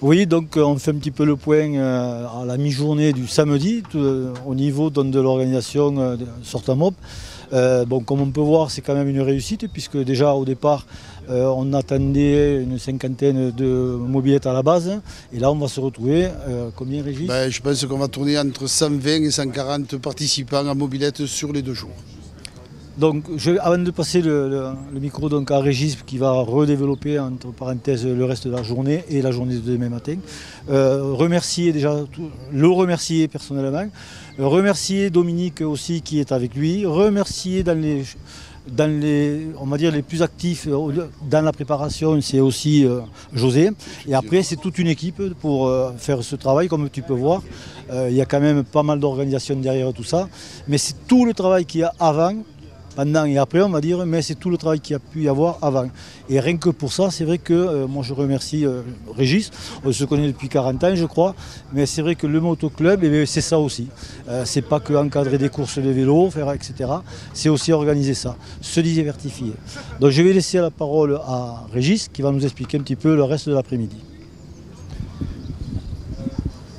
Oui, donc on fait un petit peu le point à la mi-journée du samedi au niveau donc, de l'organisation Sortamop. Bon, comme on peut voir, c'est quand même une réussite puisque déjà au départ, on attendait une cinquantaine de mobilettes à la base. Et là, on va se retrouver, combien Régis? Je pense qu'on va tourner entre 120 et 140 participants à mobilettes sur les 2 jours. Donc, avant de passer le micro donc, à Régis qui va redévelopper entre parenthèses le reste de la journée et la journée de demain matin, remercier personnellement, remercier Dominique aussi qui est avec lui, remercier on va dire les plus actifs dans la préparation, c'est aussi José. Et après, c'est toute une équipe pour faire ce travail, comme tu peux voir. Il y a quand même pas mal d'organisations derrière tout ça, mais c'est tout le travail qu'il y a avant, pendant et après, on va dire, mais c'est tout le travail qu'il y a pu y avoir avant. Et rien que pour ça, c'est vrai que moi je remercie Régis, on se connaît depuis 40 ans je crois, mais c'est vrai que le motoclub, c'est ça aussi. C'est pas que encadrer des courses de vélo, faire etc. C'est aussi organiser ça, se diversifier. Donc je vais laisser la parole à Régis qui va nous expliquer un petit peu le reste de l'après-midi.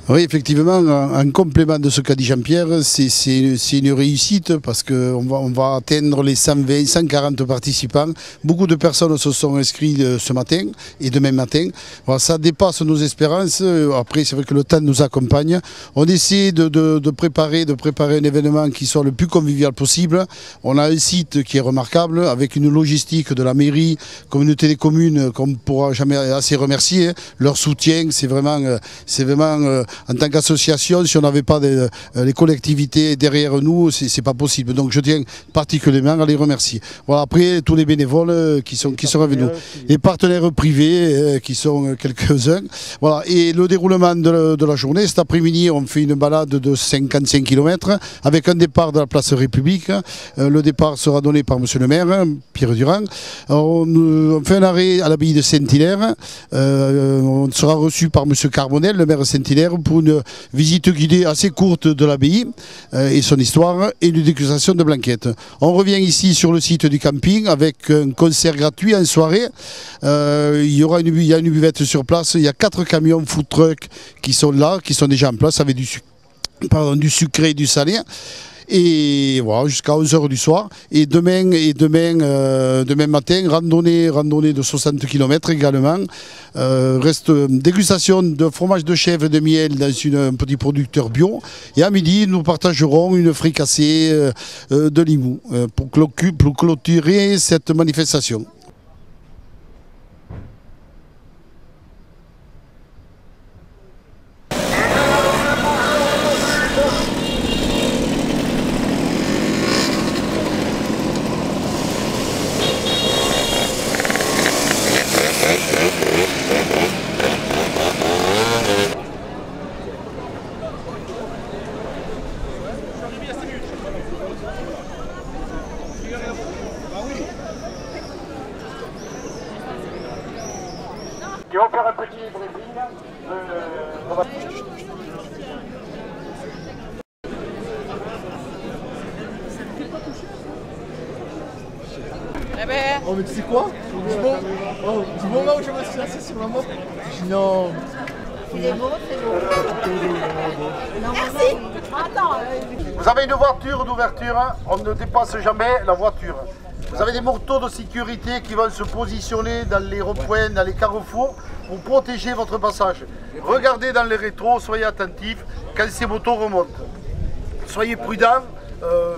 Oui, effectivement, en complément de ce qu'a dit Jean-Pierre, c'est une réussite parce qu'on va atteindre les 120, 140 participants. Beaucoup de personnes se sont inscrites ce matin et demain matin. Voilà, ça dépasse nos espérances. Après, c'est vrai que le temps nous accompagne. On essaie de préparer un événement qui soit le plus convivial possible. On a un site qui est remarquable avec une logistique de la mairie, communauté des communes qu'on ne pourra jamais assez remercier. Leur soutien, c'est vraiment en tant qu'association, si on n'avait pas les collectivités derrière nous, c'est pas possible. Donc je tiens particulièrement à les remercier. Voilà, après, tous les bénévoles qui sont avec nous. Les partenaires privés qui sont quelques-uns. Voilà. Et le déroulement de la journée, cet après-midi, on fait une balade de 55 km avec un départ de la place République. Le départ sera donné par monsieur le maire, Pierre Durand. On fait un arrêt à l'abbaye de Saint-Hilaire. On sera reçu par monsieur Carbonel, le maire de Saint-Hilaire, pour une visite guidée assez courte de l'abbaye et son histoire et une dégustation de blanquette. On revient ici sur le site du camping avec un concert gratuit en soirée. Il y a une buvette sur place, il y a 4 camions food truck qui sont là, qui sont déjà en place avec du sucré et du salé. Et voilà, jusqu'à 11h du soir. Et demain matin, randonnée de 60 km également. Reste dégustation de fromage de chèvre et de miel dans un petit producteur bio. Et à midi, nous partagerons une fricassée de Limoux pour clôturer cette manifestation. Ils vont faire un petit briefing. Oh mais tu sais quoi? Du moment où je me suis assis sur la moto, je dis non. C'est beau, c'est beau. Merci. Attends. Vous avez une voiture d'ouverture, on ne dépasse jamais la voiture. Vous avez des motos de sécurité qui vont se positionner dans les ronds-points, dans les carrefours pour protéger votre passage. Regardez dans les rétros, soyez attentifs quand ces motos remontent. Soyez prudents,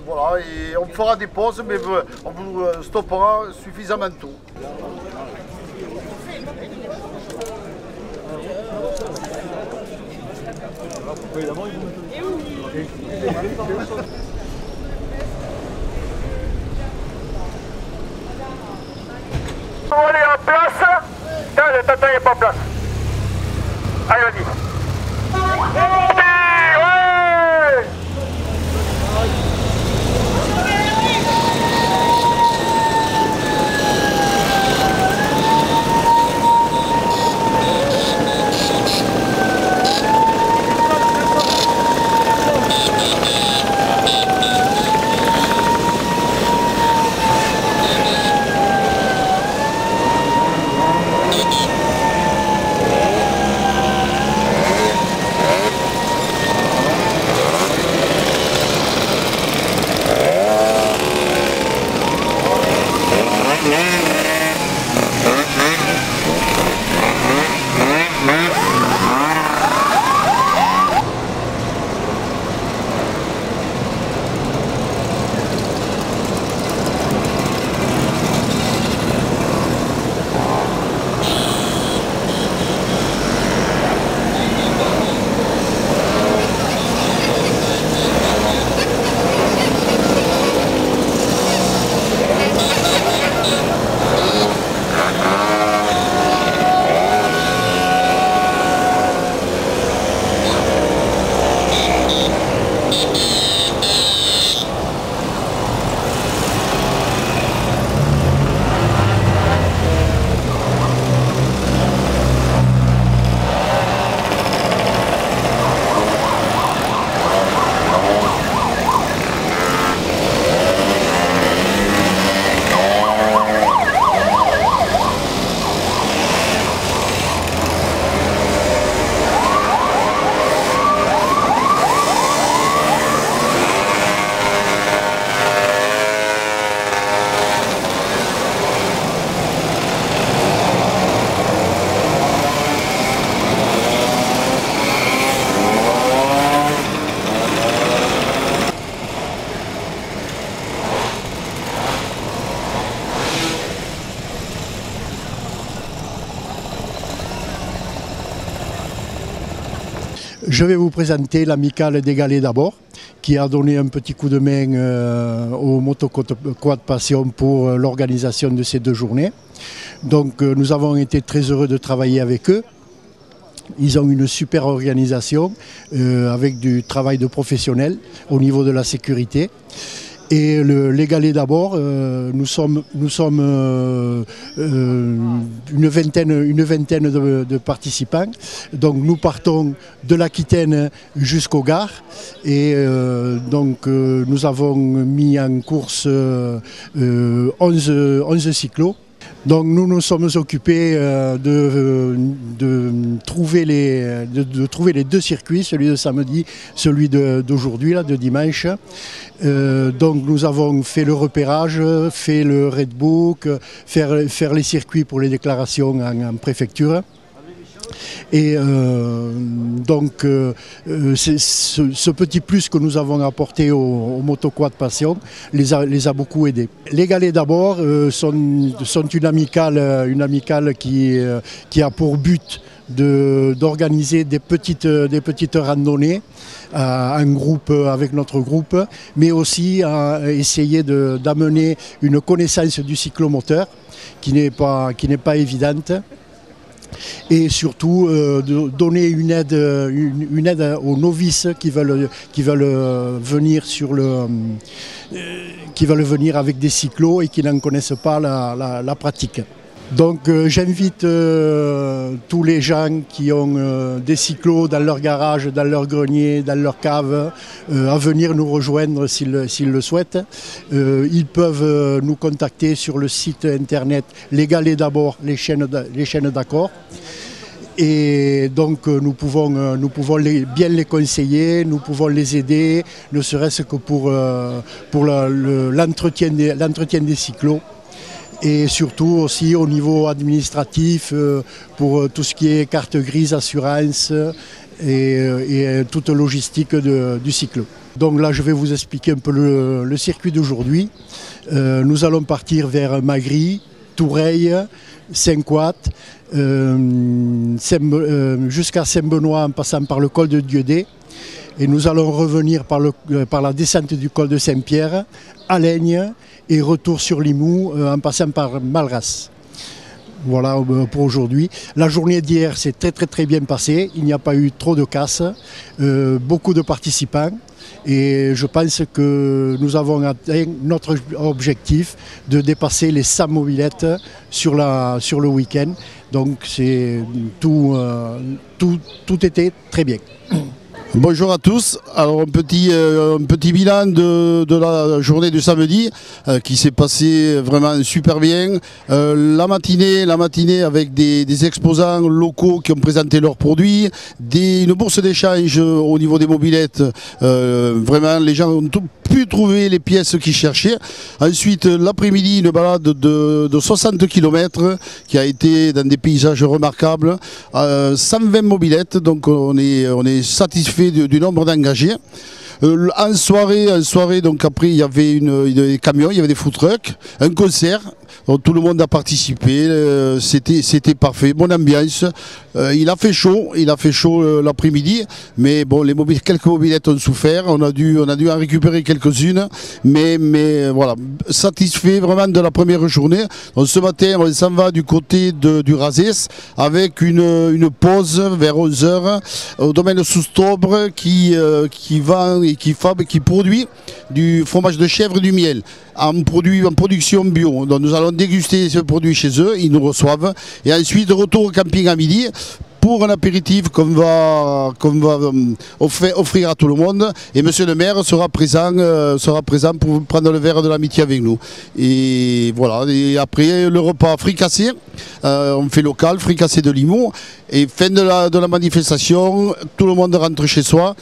voilà, et on fera des pauses, mais on vous stoppera suffisamment tôt. On va aller en place. T'attends, il n'y a pas de place. Allez, vas-y. Ouais. Je vais vous présenter l'amicale des Galets d'abord, qui a donné un petit coup de main au Motoquad Passion pour l'organisation de ces 2 journées. Donc nous avons été très heureux de travailler avec eux. Ils ont une super organisation avec du travail de professionnels au niveau de la sécurité. Et les Galets d'abord, nous sommes une vingtaine de participants. Donc nous partons de l'Aquitaine jusqu'aux gares. Et donc nous avons mis en course 11 cyclos. Donc nous nous sommes occupés de trouver les 2 circuits, celui de samedi, celui d'aujourd'hui, de dimanche. Donc nous avons fait le repérage, fait le Redbook, faire les circuits pour les déclarations en préfecture. Et donc c'est ce petit plus que nous avons apporté au Motoquad Passion les a beaucoup aidés. Les Galets d'abord sont une amicale qui a pour but d'organiser des petites randonnées en groupe avec notre groupe, mais aussi à essayer d'amener une connaissance du cyclomoteur qui n'est pas évidente. Et surtout de donner une aide aux novices qui veulent venir venir avec des cyclos et qui n'en connaissent pas la pratique. Donc j'invite tous les gens qui ont des cyclos dans leur garage, dans leur grenier, dans leur cave, à venir nous rejoindre s'ils le souhaitent. Ils peuvent nous contacter sur le site internet Les Galets d'abord, les chaînes d'accord. Et donc nous pouvons bien les conseiller, nous pouvons les aider, ne serait-ce que pour l'entretien des cyclos. Et surtout aussi au niveau administratif pour tout ce qui est carte grise, assurance et toute logistique du cyclo. Donc là je vais vous expliquer un peu le circuit d'aujourd'hui. Nous allons partir vers Magry, Toureil, Saint-Couat, jusqu'à Saint-Benoît en passant par le col de Dieudé. Et nous allons revenir par la descente du col de Saint-Pierre, Alaigne et retour sur Limoux en passant par Malras. Voilà pour aujourd'hui. La journée d'hier s'est très bien passée, il n'y a pas eu trop de casse, beaucoup de participants et je pense que nous avons atteint notre objectif de dépasser les 100 mobilettes sur le week-end. Donc tout était très bien. Bonjour à tous. Alors un petit bilan de la journée de samedi qui s'est passé vraiment super bien. La matinée avec des exposants locaux qui ont présenté leurs produits, une bourse d'échange au niveau des mobilettes. Vraiment les gens ont pu trouver les pièces qu'ils cherchaient. Ensuite l'après-midi une balade de 60 km qui a été dans des paysages remarquables. 120 mobilettes, donc on est satisfait du nombre d'engagés. En soirée, donc après il y avait des camions, il y avait des food trucks, un concert. Donc, tout le monde a participé, c'était parfait, bonne ambiance. Il a fait chaud l'après-midi, mais bon, quelques mobilettes ont souffert, on a dû en récupérer quelques-unes, mais voilà, satisfait vraiment de la première journée. Donc, ce matin, on s'en va du côté du Razès avec une pause vers 11h au domaine Soustobre qui vend et qui produit du fromage de chèvre et du miel en production bio. Donc nous allons déguster ce produit chez eux, ils nous reçoivent. Et ensuite, retour au camping à midi pour un apéritif qu'on va offrir à tout le monde. Et monsieur le maire sera présent pour prendre le verre de l'amitié avec nous. Et voilà, et après le repas fricassé, on fait local, fricassé de Limoux. Et fin de la manifestation, tout le monde rentre chez soi.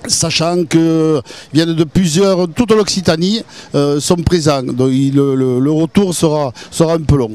Sachant que viennent de toute l'Occitanie sont présents, donc le retour sera un peu long.